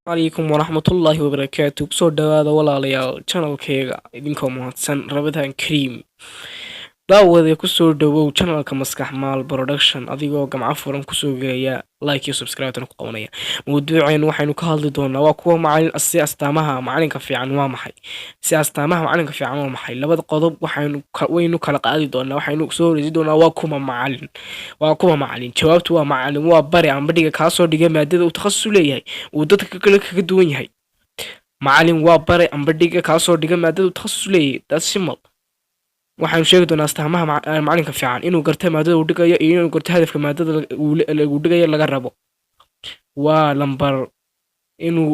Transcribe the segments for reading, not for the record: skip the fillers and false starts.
عليكم ورحمة الله وبركاته kusoo dhawaada walaalayaal channelkayga idinkoo mahadsan rabadaan kariim daawada kusoo dhawow channelka maskax maal production adigoo gamca furan kusoo gelaya like iyo subscribe tan ku qabanaya mawduuceen waxaynu ka hadli doonaa waa kuwa macalin astaamaha macalinka fiican waa maxay si astaamaha macalinka fiican waa maxay labada qodob waynu kala qaadi doonaa waxaynu soo horeysi doonaa waa kuma macalin jawaabtu waa macalin waa bari amba dhiga kaasoo dhiga maadada uu takhasus leeyahay uu dadka kale kaga duwan yahay macalin waa bari amba dhiga kaasoo dhiga maadada uu takhasus leeyahay that's simple waxaan sheegi doonaa astaamaha macalinka fiican inuu garto maadada uu dhigayo iyo inuu garto hadafka maadada uu dhigayo laga rabo waa lambar inuu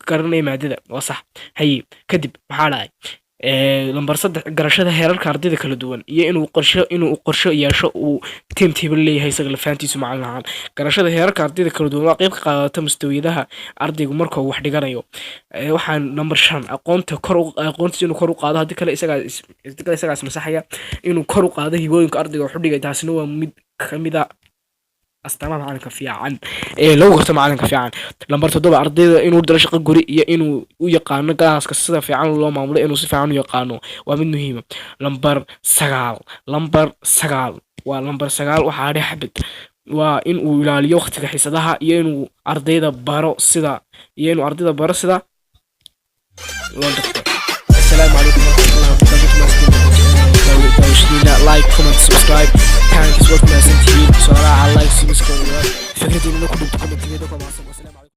garanayo maadada waa sax haye kadib maxaa dhacay lambar 3 garashada heerarka ardayda kala duwan iyo inuu qorsho yeesho uu timetable leeyahay isaga lafaantiisu macalin ahaan garashada heerarka ardayda kala duwan waa qayb ka qaadata mustawiyadaha ardaygu marka uu wax dhiganayo waxaan number 5 aqoontiisa inuu kor u qaado hadii kale isaga masaxaya inuu kor u qaado hibooyinka ardayga wax u dhigay taasina waa mid kamid ah astaamaha macalinka fiican lagu garto macalinka fiican lambar 7 ardayda inuu dalo shaqo guri iyo inuu u yaqaano gaaska sida fiican loo maamulo inuu si fiican u yaqaano waa mid muhiim lambar 9 waa lambar 9 waxa xabad waa in uu ilaaliyo waqtiga xiisadaha iyo inuu ardayda baro sida loo dhigto السلام عليكم ورحمة الله وبركاته like comment subscribe كان كسبت ما سنتين صراحة like subscribe فكرتي إنه كنت كومنت كده كمان